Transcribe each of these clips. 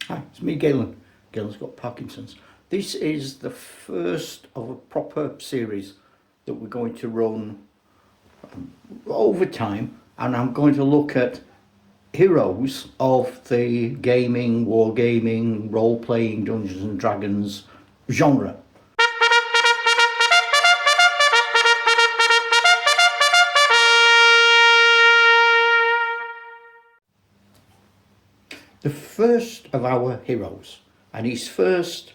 Hi, it's me, Galen. Galen's got Parkinson's. This is the first of a proper series that we're going to run over time, and I'm going to look at heroes of the gaming, wargaming, role-playing, Dungeons and Dragons genre. The first of our heroes, and he's first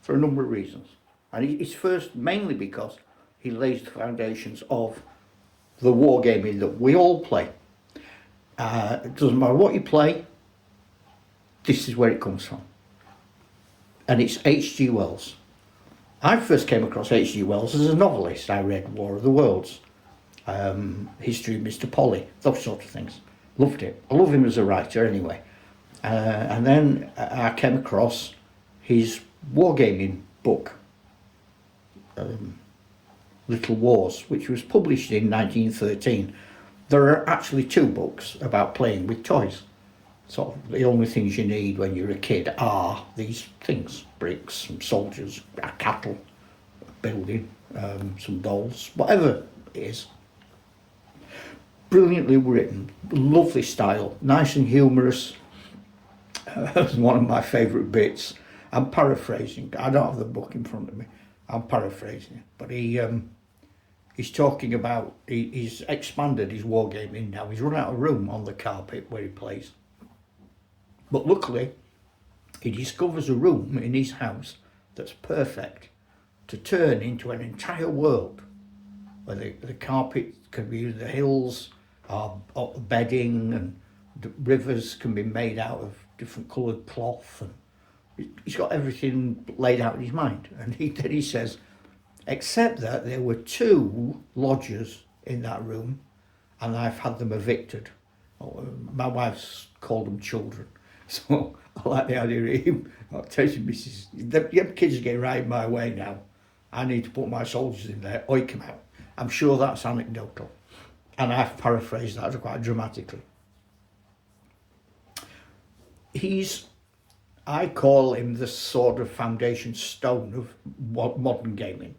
for a number of reasons. And he's first mainly because he lays the foundations of the wargaming that we all play. It doesn't matter what you play, this is where it comes from. And it's H.G. Wells. I first came across H.G. Wells as a novelist. I read War of the Worlds, History of Mr. Polly, those sort of things. Loved it. I love him as a writer anyway. And then I came across his wargaming book, Little Wars, which was published in 1913. There are actually two books about playing with toys. So the only things you need when you're a kid are these things: bricks, some soldiers, a cattle, a building, some dolls, whatever it is. Brilliantly written, lovely style, nice and humorous. One of my favourite bits. I'm paraphrasing. I don't have the book in front of me. I'm paraphrasing, but he's talking about he's expanded his wargaming now. He's run out of room on the carpet where he plays, but luckily he discovers a room in his house that's perfect to turn into an entire world, where the carpet can be the hills, or bedding, and the rivers can be made out of different coloured cloth, and he's got everything laid out in his mind. And then he says, except that there were two lodgers in that room, and I've had them evicted. My wife's called them children, so I like the idea of him telling Mrs. The kids are getting right my way now. I need to put my soldiers in there. Oi, come out. I'm sure that's anecdotal, and I've paraphrased that quite dramatically. I call him the sort of foundation stone of modern gaming,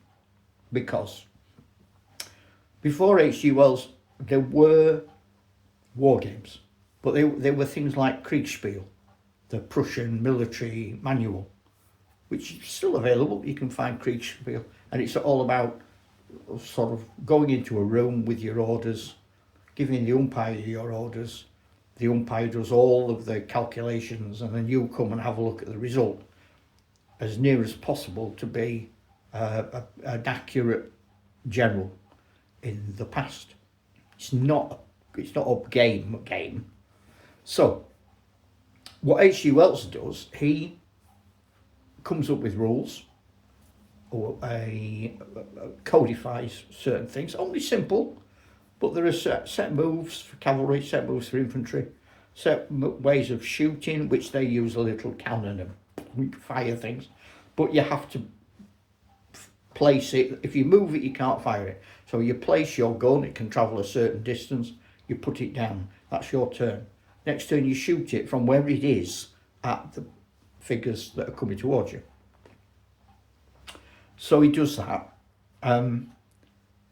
because before H.G. Wells there were war games, but they were things like Kriegspiel, the Prussian military manual, which is still available. You can find Kriegspiel, and it's all about sort of going into a room with your orders, giving the umpire your orders. The umpire does all of the calculations, and then you come and have a look at the result, as near as possible to be an accurate general in the past. It's not a game. So what H.G. Wells does, he comes up with rules, or codifies certain things, only simple. But there are set moves for cavalry, set moves for infantry, set ways of shooting, which they use a little cannon and fire things. But you have to place it. If you move it, you can't fire it. So you place your gun, it can travel a certain distance, you put it down, that's your turn. Next turn you shoot it from where it is at the figures that are coming towards you. So he does that.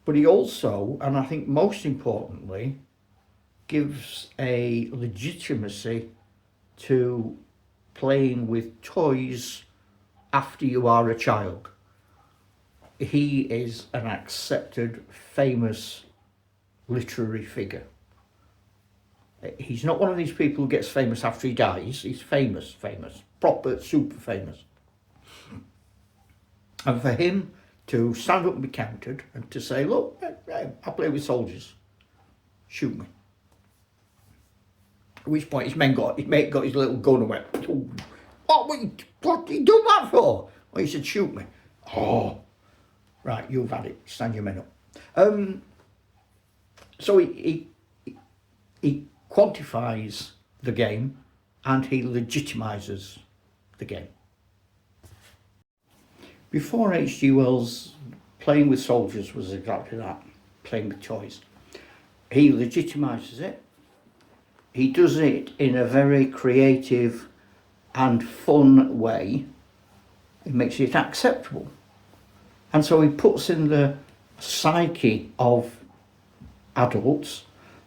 But he also, and I think most importantly, gives a legitimacy to playing with toys after you are a child. He is an accepted, famous literary figure. He's not one of these people who gets famous after he dies. He's famous, proper, super famous. And for him to stand up and be counted, and to say, look, I play with soldiers, shoot me. At which point his mate got his little gun and went, oh, what did you do that for? Well, he said, shoot me. Oh, right, you've had it, stand your men up. So he quantifies the game, and he legitimizes the game. Before H.G. Wells, playing with soldiers was exactly that, playing with toys. He legitimises it. He does it in a very creative and fun way, it makes it acceptable. And so he puts in the psyche of adults,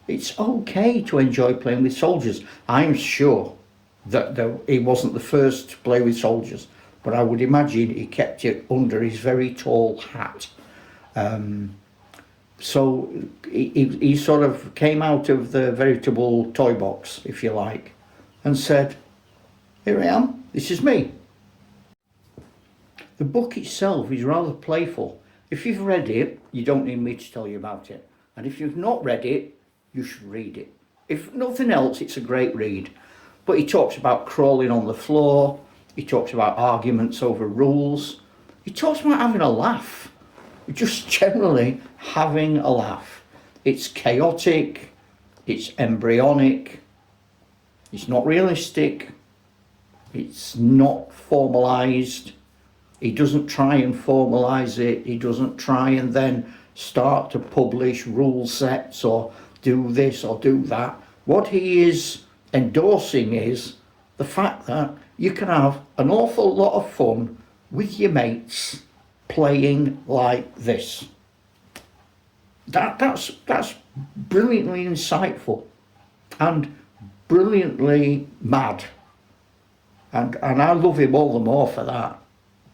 it's okay to enjoy playing with soldiers. I'm sure that he wasn't the first to play with soldiers, but I would imagine he kept it under his very tall hat. So he sort of came out of the veritable toy box, if you like, and said, here I am, this is me. The book itself is rather playful. If you've read it, you don't need me to tell you about it. And if you've not read it, you should read it. If nothing else, it's a great read. But he talks about crawling on the floor. He talks about arguments over rules. He talks about having a laugh. Just generally having a laugh. It's chaotic. It's embryonic. It's not realistic. It's not formalised. He doesn't try and formalise it. He doesn't try and then start to publish rule sets or do this or do that. What he is endorsing is the fact that you can have an awful lot of fun with your mates playing like this. That's brilliantly insightful and brilliantly mad. And I love him all the more for that.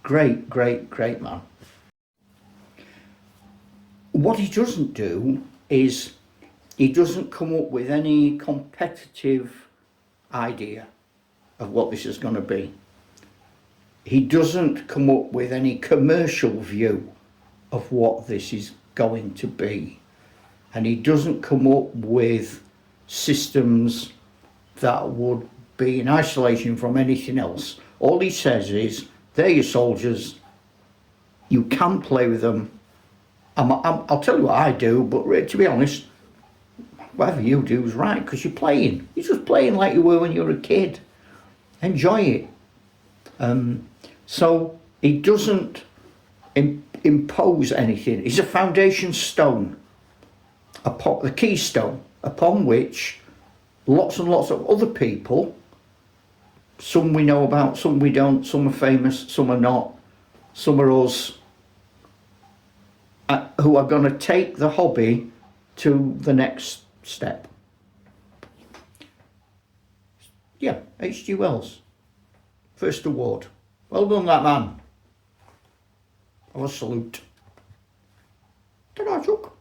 Great, great, great man. What he doesn't do is he doesn't come up with any competitive idea of what this is going to be. He doesn't come up with any commercial view of what this is going to be. And he doesn't come up with systems that would be in isolation from anything else. All he says is, they're your soldiers, you can play with them. I'll tell you what I do, but to be honest, whatever you do is right, because you're playing. You're just playing like you were when you were a kid. Enjoy it. So he doesn't impose anything. He's a foundation stone, the keystone, upon which lots and lots of other people, some we know about, some we don't, some are famous, some are not, some are us, who are going to take the hobby to the next step. Yeah, H.G. Wells, first award. Well done, that man. Have a salute. Ta-da, Chuck.